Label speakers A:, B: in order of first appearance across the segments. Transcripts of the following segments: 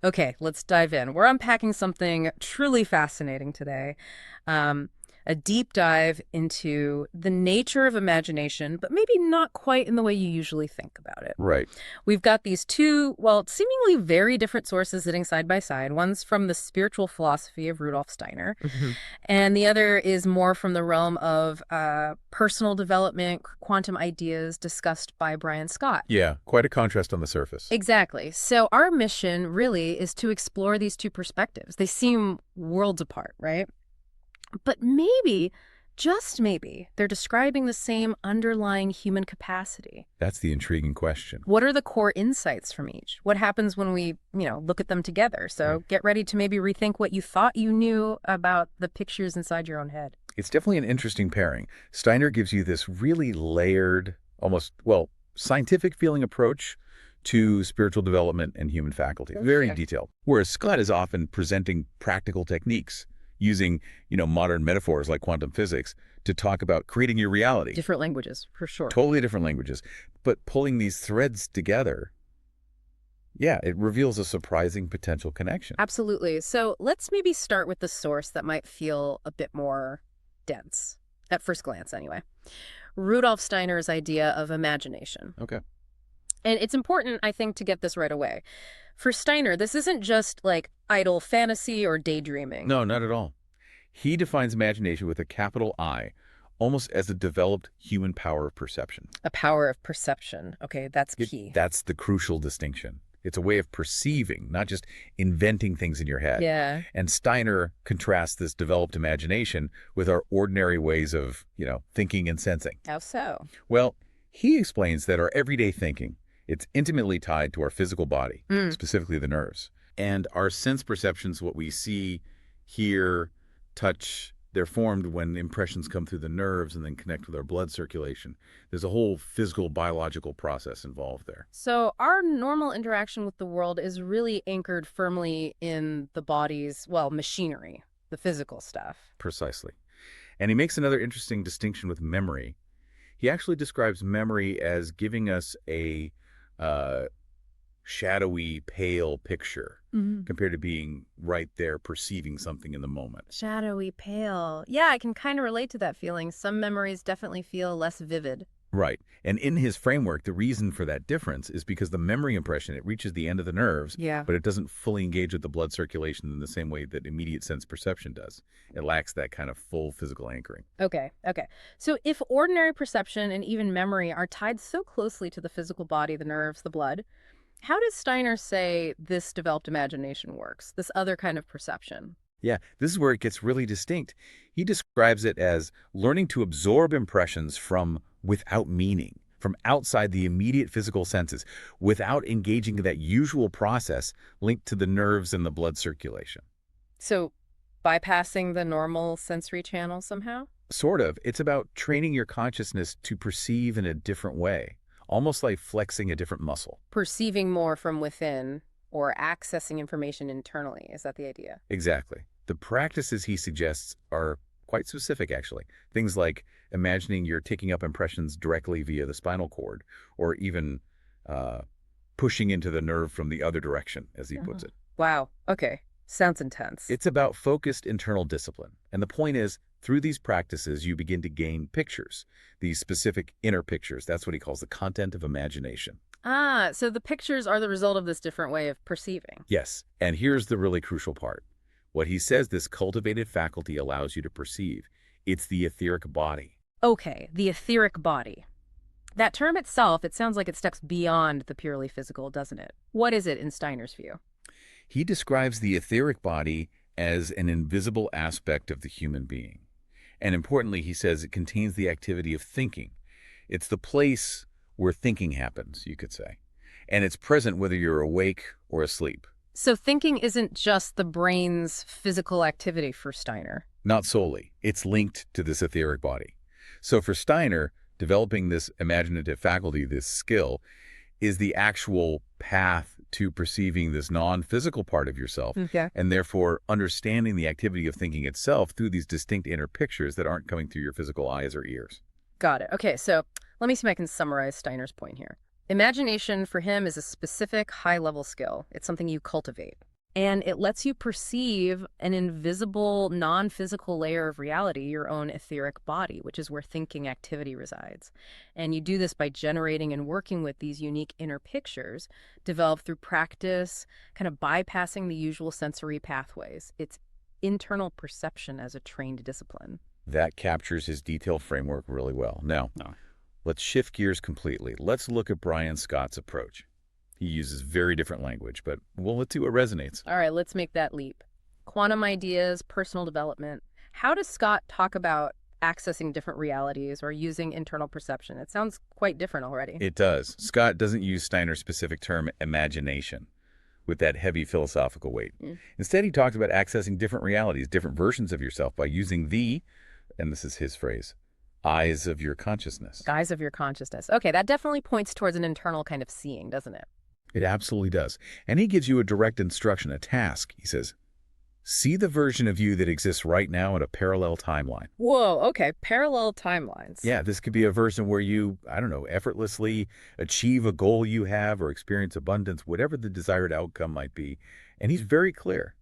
A: Okay, let's dive in. We're unpacking something truly fascinating today. Um, a deep dive into the nature of imagination, but maybe not quite in the way you usually think about it.
B: Right.
A: We've got these two, well, seemingly very different sources sitting side by side. One's from the spiritual philosophy of Rudolf Steiner,
B: Hmm.
A: and the other is more from the realm of personal development, quantum ideas discussed by Brian Scott.
B: Yeah, quite a contrast on the surface.
A: Exactly. So our mission really is to explore these two perspectives. They seem worlds apart, right? But maybe, just maybe, they're describing the same underlying human capacity.
B: That's the intriguing question.
A: What are the core insights from each? What happens when we look at them together?
B: Right.
A: So get ready to maybe rethink what you thought you knew about the pictures inside your own head.
B: It's definitely an interesting pairing. Steiner gives you this really layered, almost, well, scientific feeling approach to spiritual development and human faculty. Very
A: Okay.
B: detailed. Whereas Scott is often presenting practical techniques using, modern metaphors like quantum physics to talk about creating your reality.
A: Different languages, for sure.
B: Totally different languages. But pulling these threads together, yeah, it reveals a surprising potential connection.
A: Absolutely. So let's maybe start with the source that might feel a bit more dense, at first glance anyway. Rudolf Steiner's idea of imagination.
B: Okay.
A: And it's important, I think, to get this right away. For Steiner, this isn't just like idle fantasy or daydreaming.
B: No, not at all. He defines imagination with a capital I, almost as a developed human power of perception.
A: A power of perception. Okay, that's key.
B: That's the crucial distinction. It's a way of perceiving, not just inventing things in your head.
A: Yeah.
B: And Steiner contrasts this developed imagination with our ordinary ways of, thinking and sensing.
A: How so?
B: Well, he explains that our everyday thinking, it's intimately tied to our physical body,
A: Mm.
B: specifically the nerves. And our sense perceptions, what we see, hear, touch, they're formed when impressions come through the nerves and then connect with our blood circulation. There's a whole physical, biological process involved there.
A: So our normal interaction with the world is really anchored firmly in the body's, well, machinery, the physical stuff.
B: Precisely. And he makes another interesting distinction with memory. He actually describes memory as giving us a uh, shadowy, pale picture
A: Mhm.
B: compared to being right there perceiving something in the moment.
A: Shadowy, pale. Yeah, I can kind of relate to that feeling. Some memories definitely feel less vivid.
B: Right. And in his framework, the reason for that difference is because the memory impression, it reaches the end of the nerves,
A: Yeah.
B: but it doesn't fully engage with the blood circulation in the same way that immediate sense perception does. It lacks that kind of full physical anchoring.
A: Okay, okay. So if ordinary perception and even memory are tied so closely to the physical body, the nerves, the blood, how does Steiner say this developed imagination works, this other kind of perception?
B: Yeah, this is where it gets really distinct. He describes it as learning to absorb impressions from without meaning, from outside the immediate physical senses, without engaging in that usual process linked to the nerves and the blood circulation.
A: So bypassing the normal sensory channel somehow?
B: Sort of. It's about training your consciousness to perceive in a different way, almost like flexing a different muscle.
A: Perceiving more from within or accessing information internally. Is that the idea?
B: Exactly. The practices he suggests are quite specific, actually. Things like imagining you're taking up impressions directly via the spinal cord, or even uh, pushing into the nerve from the other direction, as he puts
A: Uh-huh.
B: it.
A: Wow. Okay. Sounds intense.
B: It's about focused internal discipline. And the point is, through these practices, you begin to gain pictures, these specific inner pictures. That's what he calls the content of imagination.
A: Ah, so the pictures are the result of this different way of perceiving.
B: Yes, and here's the really crucial part. What he says this cultivated faculty allows you to perceive. It's the etheric body.
A: Okay, the etheric body. That term itself, it sounds like it steps beyond the purely physical, doesn't it? What is it in Steiner's view?
B: He describes the etheric body as an invisible aspect of the human being. And importantly, he says it contains the activity of thinking. It's the place where thinking happens, you could say. And it's present whether you're awake or asleep.
A: So thinking isn't just the brain's physical activity for Steiner.
B: Not solely. It's linked to this etheric body. So for Steiner, developing this imaginative faculty, this skill, is the actual path to perceiving this non-physical part of yourself,
A: Okay.
B: and therefore understanding the activity of thinking itself through these distinct inner pictures that aren't coming through your physical eyes or ears.
A: Got it. Okay, so let me see if I can summarize Steiner's point here. Imagination for him is a specific high-level skill. It's something you cultivate. And it lets you perceive an invisible, non-physical layer of reality, your own etheric body, which is where thinking activity resides. And you do this by generating and working with these unique inner pictures developed through practice, kind of bypassing the usual sensory pathways. It's internal perception as a trained discipline.
B: That captures his detailed framework really well. Now,
C: No.
B: let's shift gears completely. Let's look at Brian Scott's approach. He uses very different language, but well, let's see what resonates.
A: All right, let's make that leap. Quantum ideas, personal development. How does Scott talk about accessing different realities or using internal perception? It sounds quite different already.
B: It does. Scott doesn't use Steiner's specific term imagination with that heavy philosophical weight. Instead, he talks about accessing different realities, different versions of yourself by using the, and this is his phrase, eyes of your consciousness.
A: Guise of your consciousness. Okay, that definitely points towards an internal kind of seeing, doesn't it?
B: It absolutely does. And he gives you a direct instruction, a task. He says, see the version of you that exists right now in a parallel timeline.
A: Whoa, okay, parallel timelines.
B: Yeah, this could be a version where you, I don't know, effortlessly achieve a goal you have or experience abundance, whatever the desired outcome might be. And he's very clear.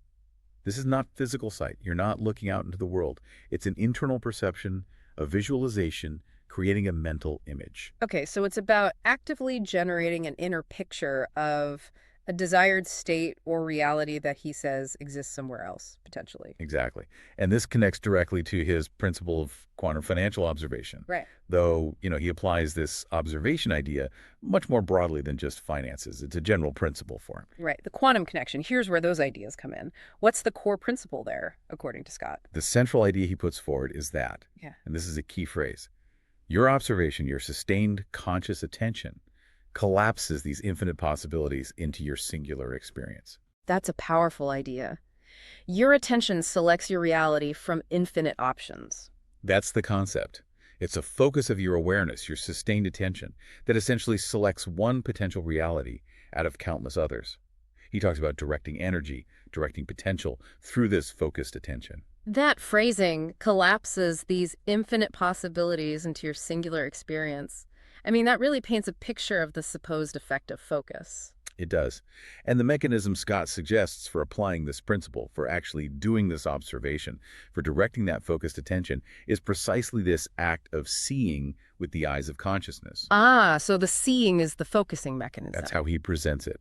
B: This is not physical sight. You're not looking out into the world. It's an internal perception, a visualization, creating a mental image.
A: Okay, so it's about actively generating an inner picture of a desired state or reality that he says exists somewhere else, potentially.
B: Exactly. And this connects directly to his principle of quantum financial observation.
A: Right.
B: Though, he applies this observation idea much more broadly than just finances. It's a general principle for him.
A: Right. The quantum connection. Here's where those ideas come in. What's the core principle there, according to Scott?
B: The central idea he puts forward is that,
A: Yeah.
B: and this is a key phrase, your observation, your sustained conscious attention, collapses these infinite possibilities into your singular experience.
A: That's a powerful idea. Your attention selects your reality from infinite options.
B: That's the concept. It's a focus of your awareness, your sustained attention, that essentially selects one potential reality out of countless others. He talks about directing energy, directing potential through this focused attention.
A: That phrasing collapses these infinite possibilities into your singular experience. I mean, that really paints a picture of the supposed effect of focus.
B: It does. And the mechanism Scott suggests for applying this principle, for actually doing this observation, for directing that focused attention, is precisely this act of seeing with the eyes of consciousness.
A: Ah, so the seeing is the focusing mechanism.
B: That's how he presents it.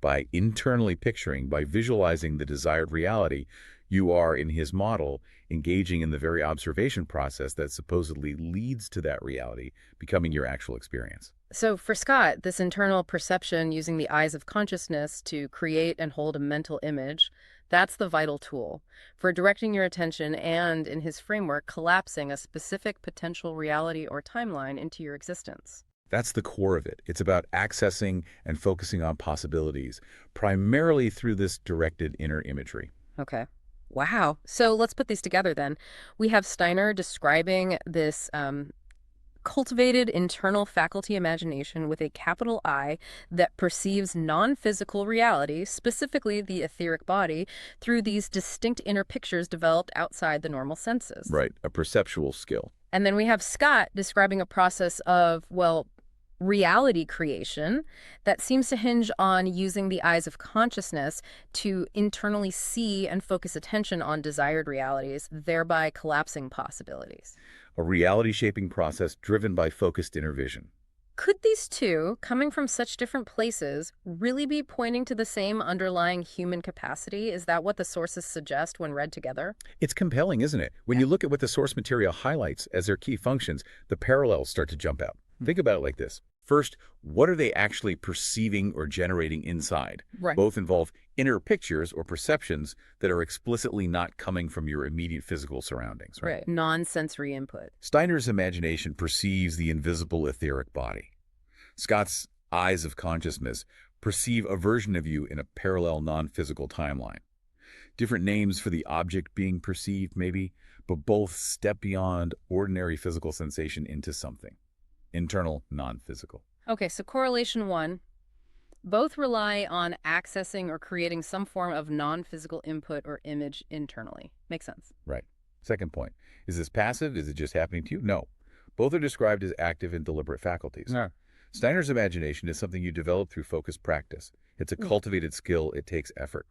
B: By internally picturing, by visualizing the desired reality, you are, in his model, engaging in the very observation process that supposedly leads to that reality becoming your actual experience.
A: So for Scott, this internal perception using the eyes of consciousness to create and hold a mental image, that's the vital tool for directing your attention and, in his framework, collapsing a specific potential reality or timeline into your existence.
B: That's the core of it. It's about accessing and focusing on possibilities, primarily through this directed inner imagery.
A: Okay. Wow. So let's put these together then. We have Steiner describing this cultivated internal faculty imagination with a capital I that perceives non-physical reality, specifically the etheric body, through these distinct inner pictures developed outside the normal senses.
B: Right, a perceptual skill.
A: And then we have Scott describing a process of, well, reality creation that seems to hinge on using the eyes of consciousness to internally see and focus attention on desired realities, thereby collapsing possibilities.
B: A reality-shaping process driven by focused inner vision.
A: Could these two, coming from such different places, really be pointing to the same underlying human capacity? Is that what the sources suggest when read together?
B: It's compelling, isn't it? When you look at what the source material highlights as their key functions, the parallels start to jump out. Think about it like this. First, what are they actually perceiving or generating inside?
A: Right.
B: Both involve inner pictures or perceptions that are explicitly not coming from your immediate physical surroundings.
A: Right. Non-sensory input.
B: Steiner's imagination perceives the invisible etheric body. Scott's eyes of consciousness perceive a version of you in a parallel non-physical timeline. Different names for the object being perceived, maybe, but both step beyond ordinary physical sensation into something. Internal, non-physical.
A: Okay, so correlation one, both rely on accessing or creating some form of non-physical input or image internally. Makes sense.
B: Right. Second point, is this passive? Is it just happening to you? No. Both are described as active and deliberate faculties.
C: Yeah.
B: Steiner's imagination is something you develop through focused practice. It's a cultivated skill. It takes effort.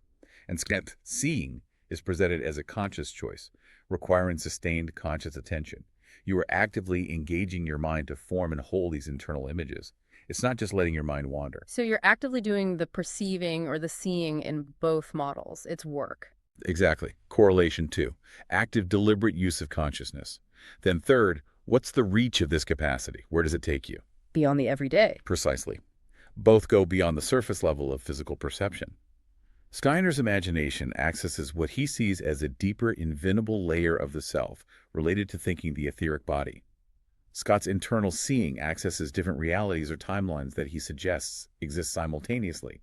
B: And seeing is presented as a conscious choice, requiring sustained conscious attention. You are actively engaging your mind to form and hold these internal images. It's not just letting your mind wander.
A: So you're actively doing the perceiving or the seeing in both models. It's work.
B: Exactly. Correlation two, active deliberate use of consciousness. Then third, what's the reach of this capacity? Where does it take you?
A: Beyond the everyday.
B: Precisely. Both go beyond the surface level of physical perception. Steiner's imagination accesses what he sees as a deeper, invincible layer of the self related to thinking the etheric body. Scott's internal seeing accesses different realities or timelines that he suggests exist simultaneously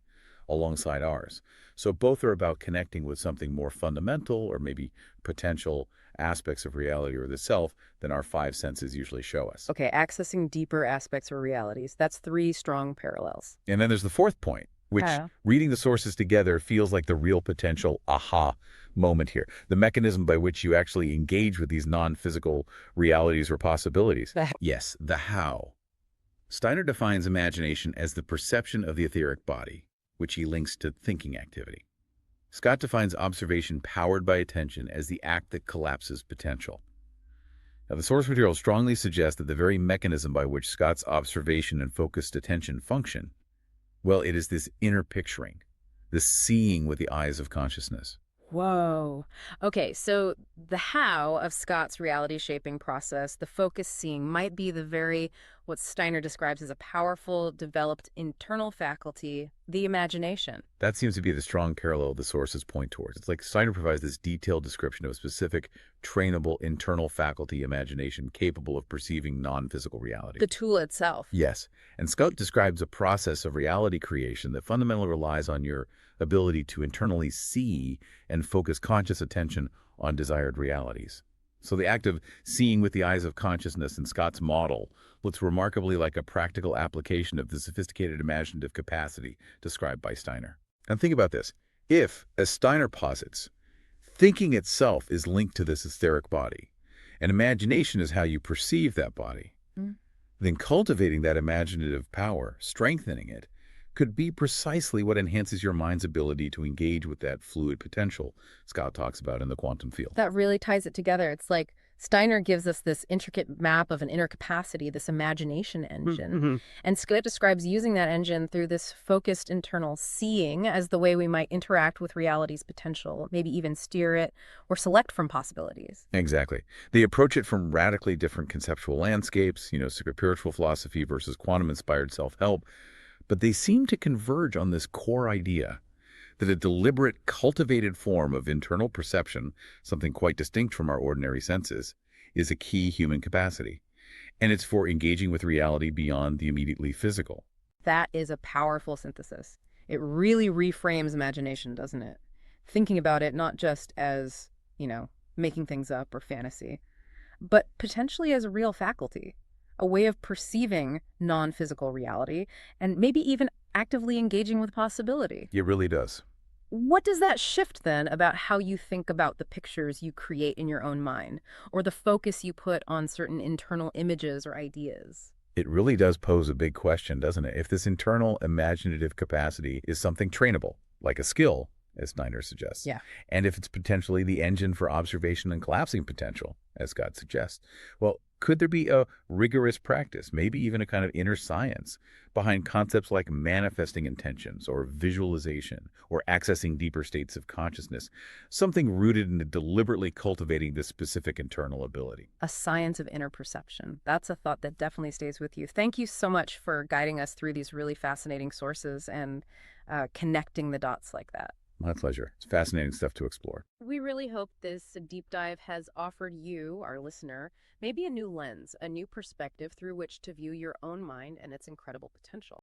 B: alongside ours. So both are about connecting with something more fundamental or maybe potential aspects of reality or the self than our five senses usually show us.
A: Okay, accessing deeper aspects or realities. That's three strong parallels.
B: And then there's the fourth point, which
A: Yeah.
B: reading the sources together feels like the real potential aha moment here. The mechanism by which you actually engage with these non-physical realities or possibilities. Yes, the how. Steiner defines imagination as the perception of the etheric body, which he links to thinking activity. Scott defines observation powered by attention as the act that collapses potential. Now, the source material strongly suggests that the very mechanism by which Scott's observation and focused attention function, well, it is this inner picturing, this seeing with the eyes of consciousness.
A: Whoa. Okay, so the how of Scott's reality shaping process, the focus seeing, might be the very, what Steiner describes as a powerful, developed internal faculty, the imagination.
B: That seems to be the strong parallel the sources point towards. It's like Steiner provides this detailed description of a specific, trainable internal faculty imagination capable of perceiving non-physical reality.
A: The tool itself.
B: Yes, and Scott describes a process of reality creation that fundamentally relies on your ability to internally see and focus conscious attention on desired realities. So the act of seeing with the eyes of consciousness in Scott's model looks remarkably like a practical application of the sophisticated imaginative capacity described by Steiner. And think about this. If, as Steiner posits, thinking itself is linked to this etheric body, and imagination is how you perceive that body, then cultivating that imaginative power, strengthening it, could be precisely what enhances your mind's ability to engage with that fluid potential Scott talks about in the quantum field.
A: That really ties it together. It's like Steiner gives us this intricate map of an inner capacity, this imagination engine. And Scott describes using that engine through this focused internal seeing as the way we might interact with reality's potential, maybe even steer it or select from possibilities.
B: Exactly. They approach it from radically different conceptual landscapes, spiritual philosophy versus quantum-inspired self-help, but they seem to converge on this core idea that a deliberate, cultivated form of internal perception, something quite distinct from our ordinary senses, is a key human capacity. And it's for engaging with reality beyond the immediately physical.
A: That is a powerful synthesis. It really reframes imagination, doesn't it? Thinking about it not just as, making things up or fantasy, but potentially as a real faculty, a way of perceiving non-physical reality, and maybe even actively engaging with possibility.
B: It really does.
A: What does that shift then about how you think about the pictures you create in your own mind, or the focus you put on certain internal images or ideas?
B: It really does pose a big question, doesn't it? If this internal imaginative capacity is something trainable, like a skill, as Steiner suggests,
A: Yeah.
B: and if it's potentially the engine for observation and collapsing potential, as Scott suggests, well, could there be a rigorous practice, maybe even a kind of inner science, behind concepts like manifesting intentions or visualization or accessing deeper states of consciousness, something rooted in deliberately cultivating this specific internal ability?
A: A science of inner perception. That's a thought that definitely stays with you. Thank you so much for guiding us through these really fascinating sources and connecting the dots like that.
B: My pleasure. It's fascinating stuff to explore.
A: We really hope this deep dive has offered you, our listener, maybe a new lens, a new perspective through which to view your own mind and its incredible potential.